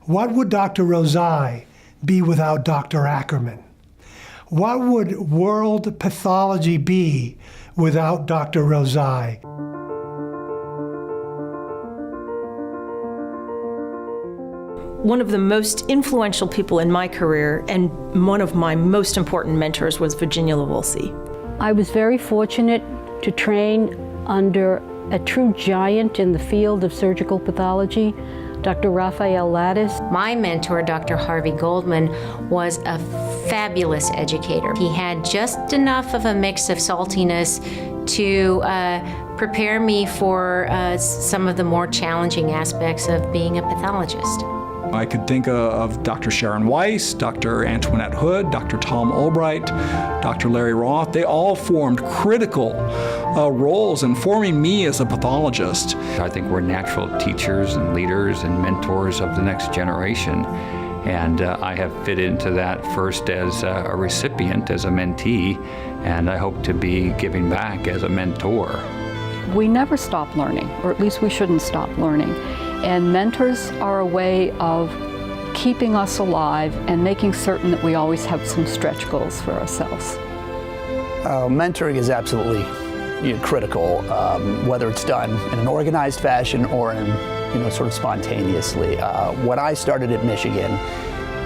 What would Dr. Rozai be without Dr. Ackerman? What would world pathology be without Dr. Rozai? One of the most influential people in my career and one of my most important mentors was Virginia LaVolsey. I was very fortunate to train under a true giant in the field of surgical pathology, Dr. Raphael Lattis. My mentor, Dr. Harvey Goldman, was a fabulous educator. He had just enough of a mix of saltiness to prepare me for some of the more challenging aspects of being a pathologist. I could think of Dr. Sharon Weiss, Dr. Antoinette Hood, Dr. Tom Albright, Dr. Larry Roth. They all formed critical roles in forming me as a pathologist. I think we're natural teachers and leaders and mentors of the next generation. And I have fit into that first as a recipient, as a mentee, and I hope to be giving back as a mentor. We never stop learning, or at least we shouldn't stop learning. And mentors are a way of keeping us alive and making certain that we always have some stretch goals for ourselves. Mentoring is absolutely critical, whether it's done in an organized fashion or in sort of spontaneously. When I started at Michigan,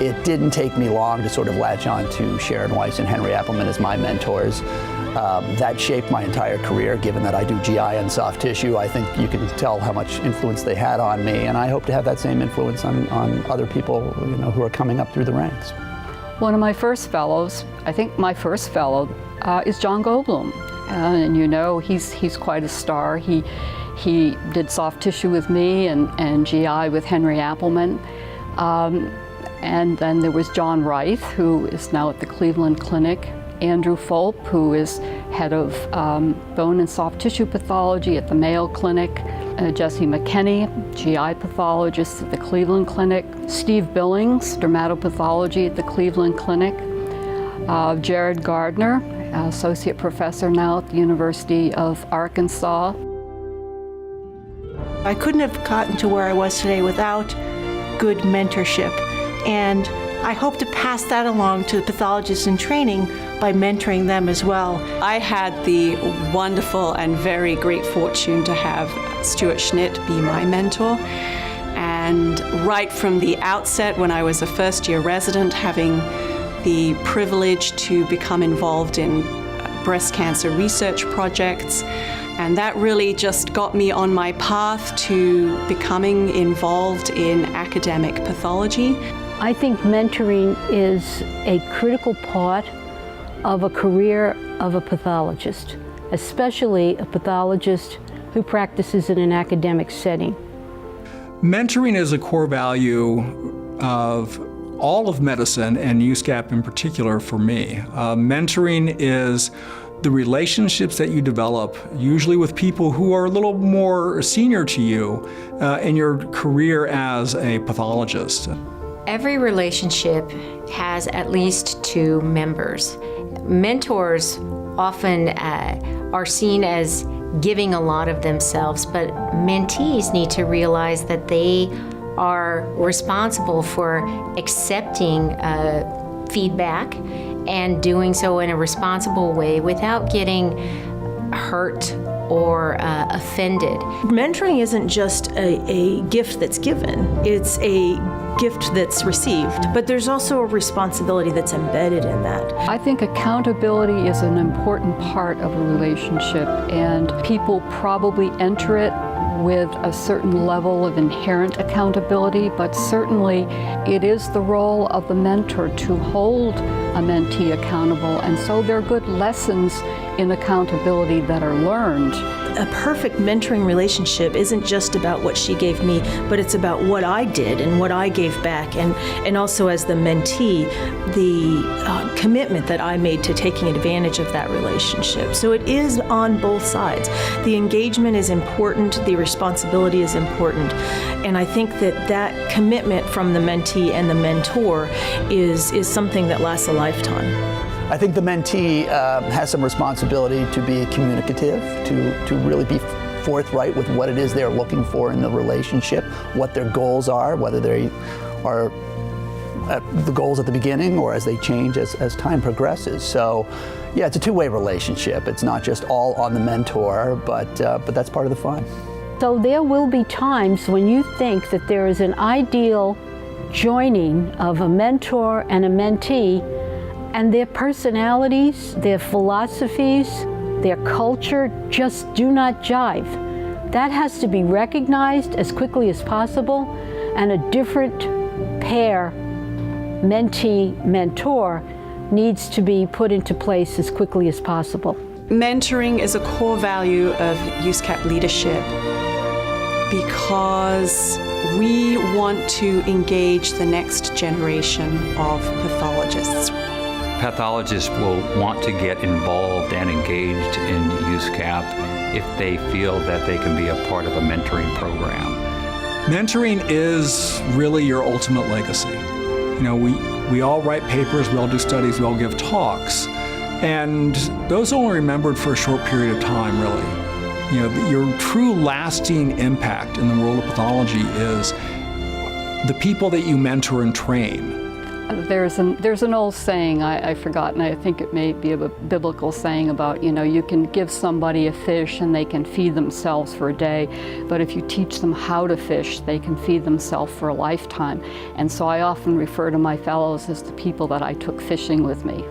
it didn't take me long to sort of latch on to Sharon Weiss and Henry Appelman as my mentors. That shaped my entire career, given that I do GI and soft tissue. I think you can tell how much influence they had on me, and I hope to have that same influence on other people who are coming up through the ranks. One of my first fellows, I think my first fellow, is John Goldblum. And he's quite a star. He did soft tissue with me and GI with Henry Appelman. And then there was John Reith, who is now at the Cleveland Clinic. Andrew Fulp, who is head of bone and soft tissue pathology at the Mayo Clinic. Jesse McKinney, GI pathologist at the Cleveland Clinic. Steve Billings, dermatopathology at the Cleveland Clinic. Jared Gardner, associate professor now at the University of Arkansas. I couldn't have gotten to where I was today without good mentorship, and I hope to pass that along to the pathologists in training by mentoring them as well. I had the wonderful and very great fortune to have Stuart Schnitt be my mentor. And right from the outset, when I was a first-year resident, having the privilege to become involved in breast cancer research projects, and that really just got me on my path to becoming involved in academic pathology. I think mentoring is a critical part of a career of a pathologist, especially a pathologist who practices in an academic setting. Mentoring is a core value of all of medicine, and USCAP in particular for me. Mentoring is the relationships that you develop, usually with people who are a little more senior to you in your career as a pathologist. Every relationship has at least two members. Mentors often are seen as giving a lot of themselves, but mentees need to realize that they are responsible for accepting feedback and doing so in a responsible way without getting hurt or offended. Mentoring isn't just a gift that's given, it's a gift that's received, but there's also a responsibility that's embedded in that. I think accountability is an important part of a relationship, and people probably enter it with a certain level of inherent accountability, but certainly it is the role of the mentor to hold a mentee accountable, and so there are good lessons in accountability that are learned. A perfect mentoring relationship isn't just about what she gave me, but it's about what I did and what I gave back, and also as the mentee, the commitment that I made to taking advantage of that relationship. So it is on both sides. The engagement is important, the responsibility is important, and I think that commitment from the mentee and the mentor is something that lasts a lifetime. I think the mentee has some responsibility to be communicative, to really be forthright with what it is they're looking for in the relationship, what their goals are, whether they are at the goals at the beginning or as they change as time progresses. So yeah, it's a two-way relationship. It's not just all on the mentor, but that's part of the fun. So there will be times when you think that there is an ideal joining of a mentor and a mentee, and their personalities, their philosophies, their culture just do not jive. That has to be recognized as quickly as possible, and a different pair, mentee-mentor, needs to be put into place as quickly as possible. Mentoring is a core value of USCAP leadership because we want to engage the next generation of pathologists. Pathologists will want to get involved and engaged in USCAP if they feel that they can be a part of a mentoring program. Mentoring is really your ultimate legacy. You know, we all write papers, we all do studies, we all give talks, and those are only remembered for a short period of time, really. You know, your true lasting impact in the world of pathology is the people that you mentor and train. There's an old saying, I forgot, and I think it may be a biblical saying about, you know, you can give somebody a fish and they can feed themselves for a day, but if you teach them how to fish, they can feed themselves for a lifetime. And so I often refer to my fellows as the people that I took fishing with me.